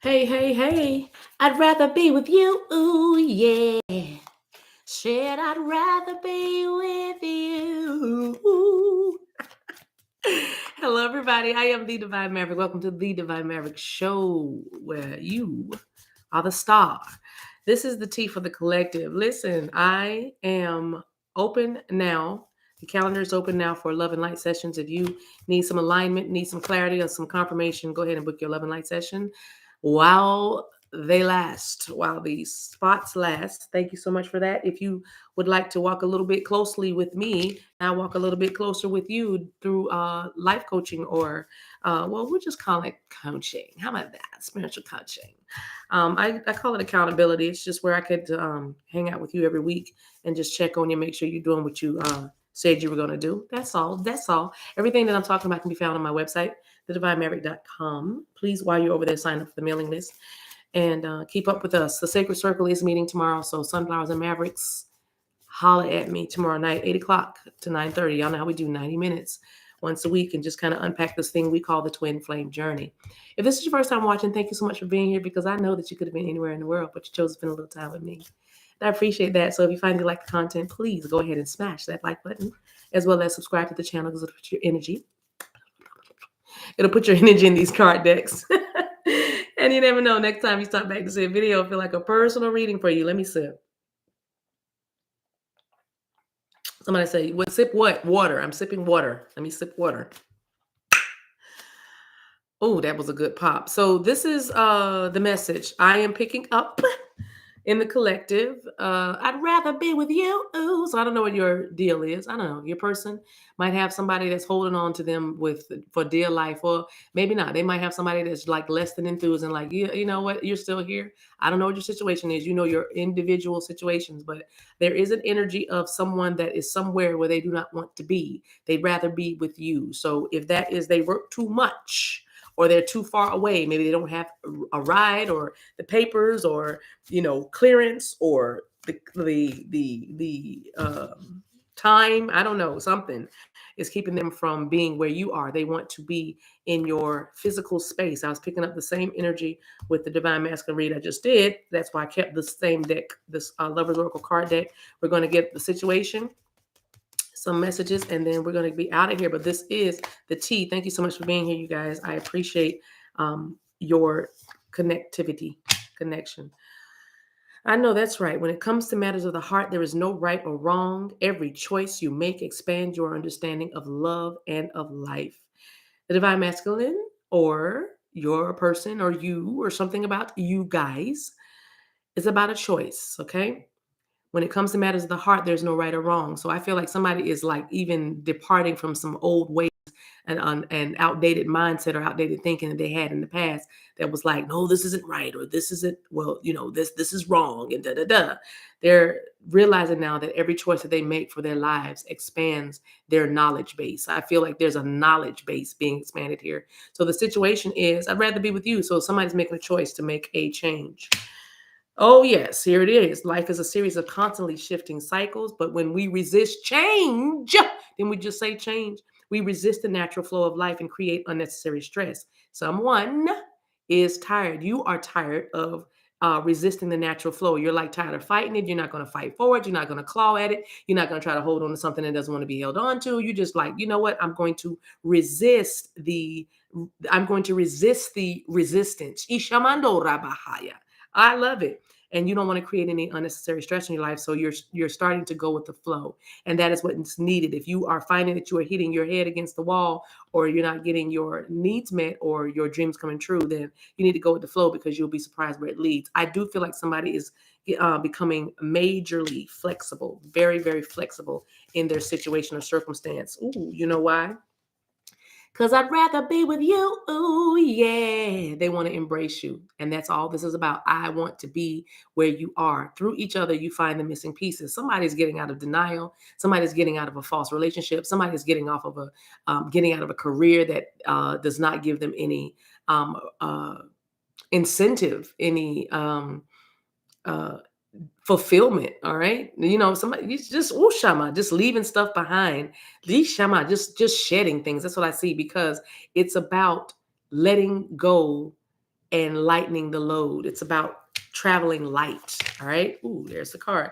Hey, hey, hey, I'd rather be with you. Ooh, yeah. Shit, I'd rather be with you. Ooh. Hello, everybody. I am the Divine Maverick. Welcome to the Divine Maverick Show, where you are the star. This is the T for the collective. Listen, I am open now. The calendar is open now for love and light sessions. If you need some alignment, need some clarity, or some confirmation, go ahead and book your love and light session while they last, while these spots last. Thank you so much for that. If you would like to walk a little bit closely with me, I walk a little bit closer with you through life coaching or, well, we'll just call it coaching. How about that? Spiritual coaching. I call it accountability. It's just where I could hang out with you every week and just check on you, make sure you're doing what you said you were going to do. That's all. That's all. Everything that I'm talking about can be found on my website, TheDivineMaverick.com. Please, while you're over there, sign up for the mailing list and keep up with us. The Sacred Circle is meeting tomorrow, so Sunflowers and Mavericks, holla at me tomorrow night, 8 o'clock to 9:30. Y'all know how we do 90 minutes once a week and just kind of unpack this thing we call the twin flame journey. If this is your first time watching, thank you so much for being here, because I know that you could have been anywhere in the world, but you chose to spend a little time with me. And I appreciate that. So if you find you like the content, please go ahead and smash that like button, as well as subscribe to the channel, because it'll put your energy. It'll put your energy in these card decks. And you never know, next time you stop back to see a video, it'll feel like a personal reading for you. Let me sip. Somebody say, "What? Sip what? Water." I'm sipping water. Let me sip water. Oh, that was a good pop. So this is the message I am picking up in the collective. I'd rather be with you. Ooh, so I don't know what your deal is. I don't know. Your person might have somebody that's holding on to them with for dear life, or maybe not. They might have somebody that's like less than enthused and like, you know what, you're still here. I don't know what your situation is. You know your individual situations, but there is an energy of someone that is somewhere where they do not want to be. They'd rather be with you. So if that is they work too much, or they're too far away, maybe they don't have a ride or the papers or clearance or the time, I don't know, something is keeping them from being where you are. They want to be in your physical space. I was picking up the same energy with the Divine Masculine read I just did. That's why I kept the same deck, this Lover's Oracle card deck. We're going to get the situation, some messages, and then we're going to be out of here. But this is the T. Thank you so much for being here, you guys. I appreciate your connection. I know that's right. When it comes to matters of the heart, there is no right or wrong. Every choice you make expands your understanding of love and of life. The Divine Masculine, or your person, or you, or something about you guys, is about a choice, okay? When it comes to matters of the heart, there's no right or wrong. So I feel like somebody is like even departing from some old ways and outdated mindset or outdated thinking that they had in the past, that was like, no, this isn't right, or this isn't, well, this is wrong, and da da da. They're realizing now that every choice that they make for their lives expands their knowledge base. I feel like there's a knowledge base being expanded here. So the situation is, I'd rather be with you. So somebody's making a choice to make a change. Oh, yes, here it is. Life is a series of constantly shifting cycles, but when we resist change, then we just say change. We resist the natural flow of life and create unnecessary stress. Someone is tired. You are tired of resisting the natural flow. You're like tired of fighting it. You're not going to fight forward. You're not going to claw at it. You're not going to try to hold on to something that doesn't want to be held on to. You just like, you know what? I'm going to resist the resistance. Ishamando rabahaya. I love it. And you don't want to create any unnecessary stress in your life. So you're starting to go with the flow. And that is what's needed. If you are finding that you are hitting your head against the wall, or you're not getting your needs met, or your dreams coming true, then you need to go with the flow, because you'll be surprised where it leads. I do feel like somebody is becoming majorly flexible, very, very flexible in their situation or circumstance. Ooh, you know why? Because I'd rather be with you. Ooh, yeah. They want to embrace you. And that's all this is about. I want to be where you are. Through each other, you find the missing pieces. Somebody's getting out of denial. Somebody's getting out of a false relationship. Somebody's getting off of getting out of a career that does not give them any incentive, any fulfillment. All right. Somebody just shama, just leaving stuff behind. Shama, just shedding things. That's what I see, because it's about letting go and lightening the load. It's about traveling light. All right. Ooh, there's the card.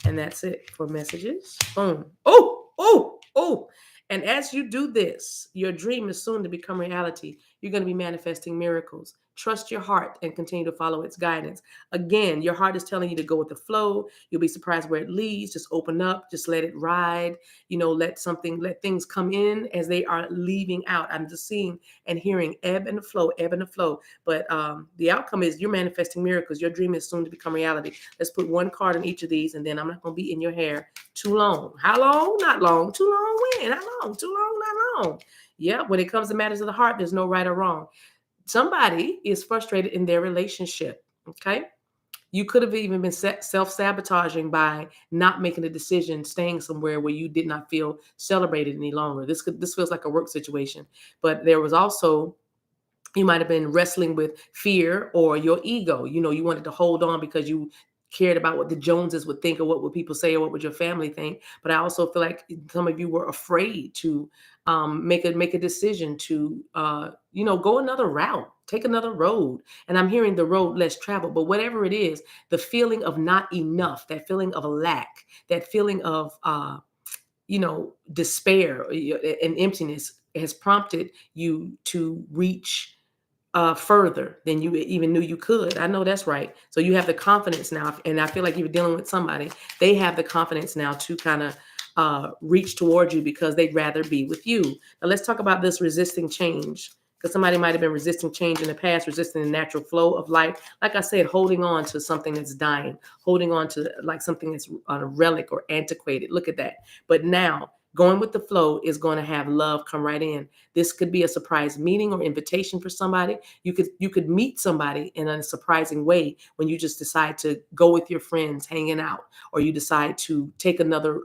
And that's it for messages. Boom. Oh, oh, oh. And as you do this, your dream is soon to become reality. You're going to be manifesting miracles. Trust your heart and continue to follow its guidance. Again, your heart is telling you to go with the flow. You'll be surprised where it leads. Just open up, just let it ride. Let things come in as they are leaving out. I'm just seeing and hearing ebb and flow, ebb and flow. But the outcome is you're manifesting miracles. Your dream is soon to become reality. Let's put one card on each of these, and then I'm not going to be in your hair too long. How long? Not long. Too long when? How long? Too long? Not long. Yeah, when it comes to matters of the heart, there's no right or wrong. Somebody is frustrated in their relationship. Okay. You could have even been self-sabotaging by not making a decision, staying somewhere where you did not feel celebrated any longer. This feels like a work situation, but there was also, you might have been wrestling with fear or your ego. You wanted to hold on because you cared about what the Joneses would think, or what would people say, or what would your family think. But I also feel like some of you were afraid to make a decision to go another route, take another road. And I'm hearing the road less traveled. But whatever it is, the feeling of not enough, that feeling of a lack, that feeling of despair and emptiness has prompted you to reach further than you even knew you could. I know that's right. So you have the confidence now, and I feel like you're dealing with somebody. They have the confidence now to kind of reach towards you because they'd rather be with you. Now let's talk about this resisting change, because somebody might have been resisting change in the past, resisting the natural flow of life. Like I said, holding on to something that's dying, holding on to like something that's a relic or antiquated. Look at that. But now going with the flow is going to have love come right in. This could be a surprise meeting or invitation for somebody. You could meet somebody in a surprising way when you just decide to go with your friends hanging out, or you decide to take another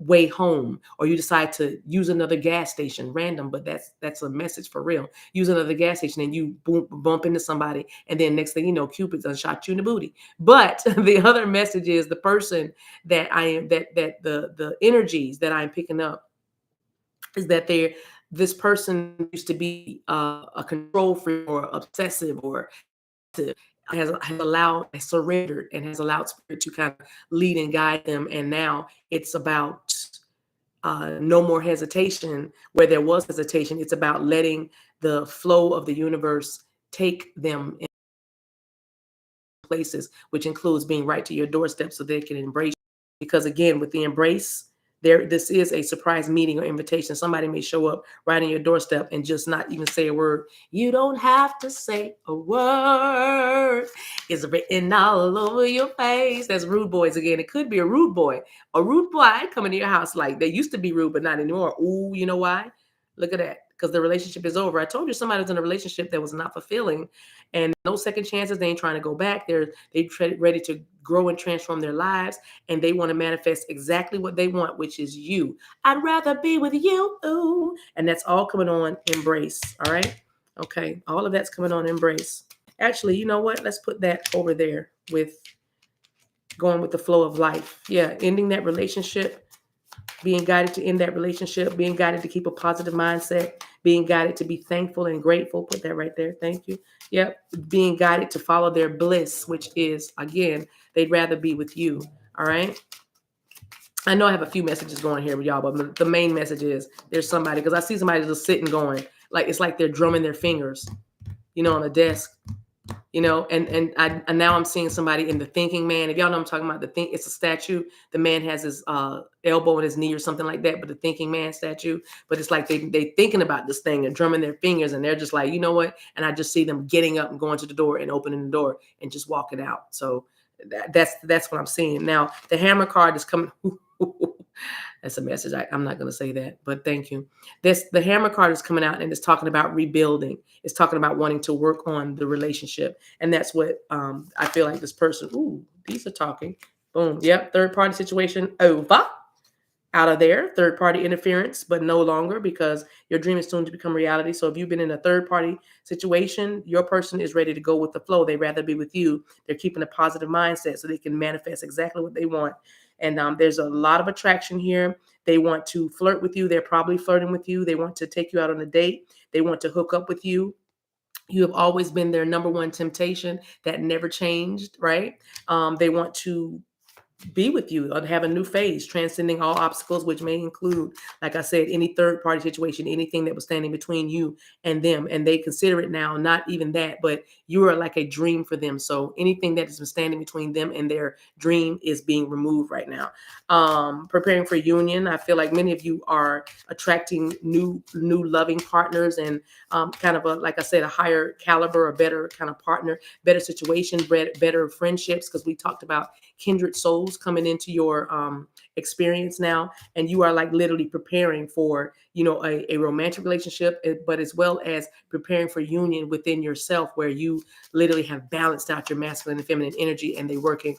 way home, or you decide to use another gas station, random, but that's a message for real. Use another gas station and you bump into somebody, and then next thing you know, Cupid's done shot you in the booty. But the other message is the person that I am, that the energies that I'm picking up is that this person used to be a control freak or obsessive, or has surrendered and has allowed spirit to kind of lead and guide them. And now it's about no more hesitation where there was hesitation. It's about letting the flow of the universe take them in places, which includes being right to your doorstep so they can embrace you. Because again, with the embrace, this is a surprise meeting or invitation. Somebody may show up right on your doorstep and just not even say a word. You don't have to say a word. It's written all over your face. That's rude boys again. It could be a rude boy. A rude boy coming to your house, like they used to be rude, but not anymore. Ooh, you know why? Look at that. Because the relationship is over. I told you somebody was in a relationship that was not fulfilling, and no second chances. They ain't trying to go back. They ready to grow and transform their lives, and they want to manifest exactly what they want, which is you. I'd rather be with you. Ooh. And that's all coming on embrace. All right. Okay. All of that's coming on embrace. Actually, you know what? Let's put that over there with going with the flow of life. Yeah. Ending that relationship, being guided to end that relationship, being guided to keep a positive mindset, being guided to be thankful and grateful. Put that right there. Thank you. Yep. Being guided to follow their bliss, which is, again, they'd rather be with you. All right. I know I have a few messages going here with y'all, but the main message is there's somebody, because I see somebody just sitting going, like it's like they're drumming their fingers, on a desk. And now I'm seeing somebody in the thinking man. If y'all know I'm talking about, it's a statue. The man has his elbow on his knee or something like that, but the thinking man statue. But it's like they thinking about this thing and drumming their fingers, and they're just like, you know what? And I just see them getting up and going to the door and opening the door and just walking out. So that's what I'm seeing. Now the hammer card is coming. That's a message. I'm not going to say that, but thank you. The hammer card is coming out, and it's talking about rebuilding. It's talking about wanting to work on the relationship. And that's what I feel like this person, ooh, these are talking. Boom. Yep. Third party situation over. Out of there, third party interference, but no longer, because your dream is soon to become reality. So if you've been in a third party situation, your person is ready to go with the flow. They'd rather be with you. They're keeping a positive mindset so they can manifest exactly what they want. And there's a lot of attraction here. They want to flirt with you. They're probably flirting with you. They want to take you out on a date. They want to hook up with you. You have always been their number one temptation. That never changed, right? They want to be with you or have a new phase, transcending all obstacles, which may include, like I said, any third party situation, anything that was standing between you and them. And they consider it now, not even that, but you are like a dream for them. So anything that has been standing between them and their dream is being removed right now. Preparing for union. I feel like many of you are attracting new loving partners and kind of a, like I said, a higher caliber, a better kind of partner, better situation, better friendships, because we talked about kindred souls coming into your experience now, and you are like literally preparing for, you know, a romantic relationship, but as well as preparing for union within yourself, where you literally have balanced out your masculine and feminine energy, and they're working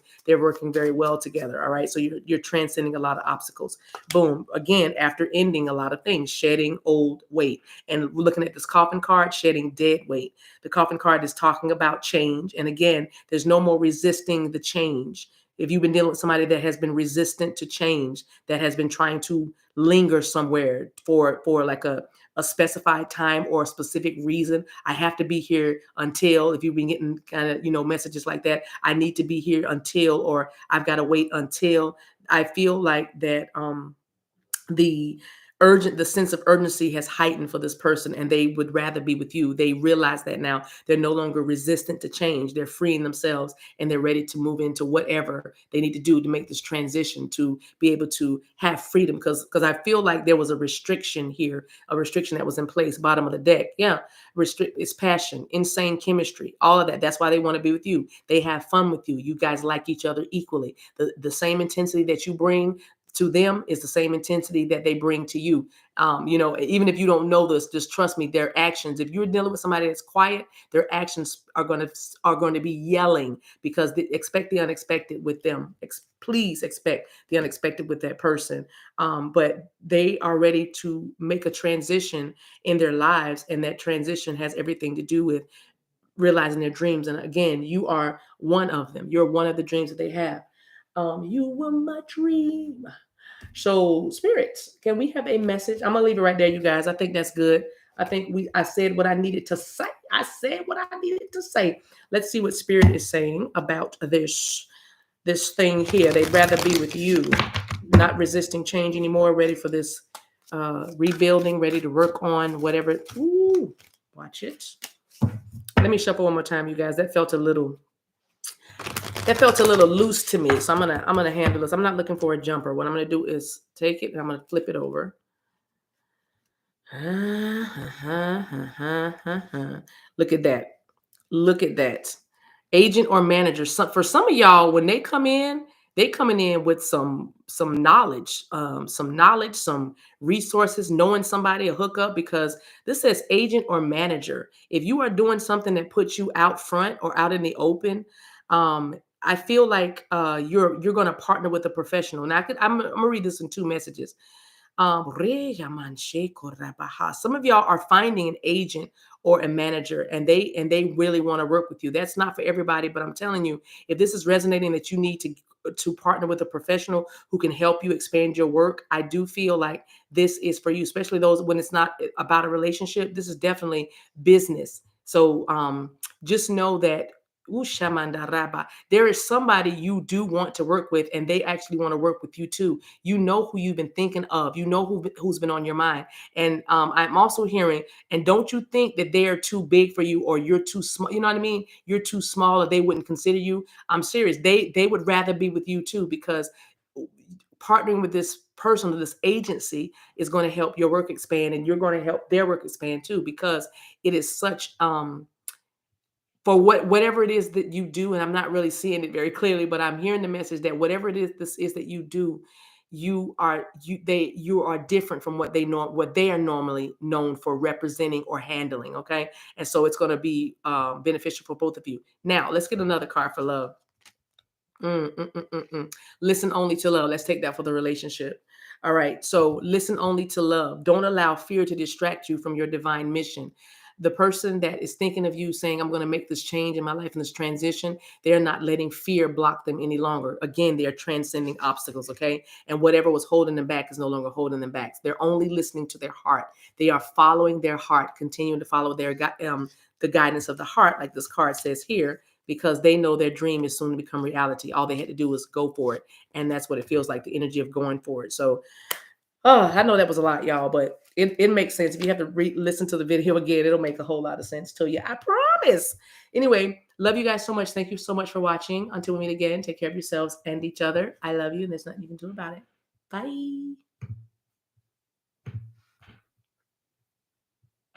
very well together. All right, so you're transcending a lot of obstacles. Boom. Again, after ending a lot of things, shedding old weight, and looking at this coffin card, shedding dead weight. The coffin card is talking about change, and again, there's no more resisting the change. If you've been dealing with somebody that has been resistant to change, that has been trying to linger somewhere for like a specified time or a specific reason, I have to be here until, if you've been getting kind of, you know, messages like that, I need to be here until, or I've got to wait until. I feel like that the the sense of urgency has heightened for this person, and they would rather be with you. They realize that now they're no longer resistant to change. They're freeing themselves, and they're ready to move into whatever they need to do to make this transition, to be able to have freedom. Because I feel like there was a restriction here, a restriction that was in place, bottom of the deck. Yeah, restrict, it's passion, insane chemistry, all of that. That's why they want to be with you. They have fun with you. You guys like each other equally. The same intensity that you bring to them is the same intensity that they bring to you. You know, even if you don't know this, just trust me, their actions, if you're dealing with somebody that's quiet, their actions are going to be yelling, because they expect the unexpected with them. Please expect the unexpected with that person. But they are ready to make a transition in their lives, and that transition has everything to do with realizing their dreams. And again, you are one of them. You're one of the dreams that they have. You were my dream. So, spirits, can we have a message? I'm gonna leave it right there, you guys. I think that's good. I said what I needed to say. I said what I needed to say. Let's see what spirit is saying about this thing here. They'd rather be with you, not resisting change anymore, ready for this rebuilding, ready to work on whatever. Ooh, watch it. Let me shuffle one more time, you guys. That felt a little loose to me, so I'm gonna handle this. I'm not looking for a jumper. What I'm gonna do is take it and I'm gonna flip it over. Look at that. Look at that. Agent or manager. For some of y'all, when they come in, they coming in with some knowledge, some resources, knowing somebody, a hookup, because this says agent or manager. If you are doing something that puts you out front or out in the open, I feel like you're going to partner with a professional. Now I'm gonna read this in two messages. Some of y'all are finding an agent or a manager, and they really want to work with you. That's not for everybody, but I'm telling you, if this is resonating that you need to partner with a professional who can help you expand your work, I do feel like this is for you, especially those when it's not about a relationship. This is definitely business. So just know that there is somebody you do want to work with, and they actually want to work with you too. You know who you've been thinking of. You know who's been on your mind. And I'm also hearing, and don't you think that they are too big for you, or you're too small. You know what I mean? You're too small, or they wouldn't consider you. I'm serious. They would rather be with you too, because partnering with this person or this agency is going to help your work expand, and you're going to help their work expand too, because it is such for whatever it is that you do. And I'm not really seeing it very clearly, but I'm hearing the message that whatever it is this is that you do, you are different from what they are normally known for representing or handling. Okay, and so it's going to be beneficial for both of you. Now let's get another card for love. Listen only to love. Let's take that for the relationship. All right, so listen only to love. Don't allow fear to distract you from your divine mission. The person that is thinking of you saying, I'm going to make this change in my life and this transition, they're not letting fear block them any longer. Again, they're transcending obstacles, okay? And whatever was holding them back is no longer holding them back. They're only listening to their heart. They are following their heart, continuing to follow the guidance of the heart, like this card says here, because they know their dream is soon to become reality. All they had to do was go for it. And that's what it feels like, the energy of going for it. So, I know that was a lot, y'all, but it makes sense. If you have to listen to the video again, it'll make a whole lot of sense to you. I promise. Anyway, love you guys so much. Thank you so much for watching. Until we meet again, take care of yourselves and each other. I love you, and there's nothing you can do about it. Bye.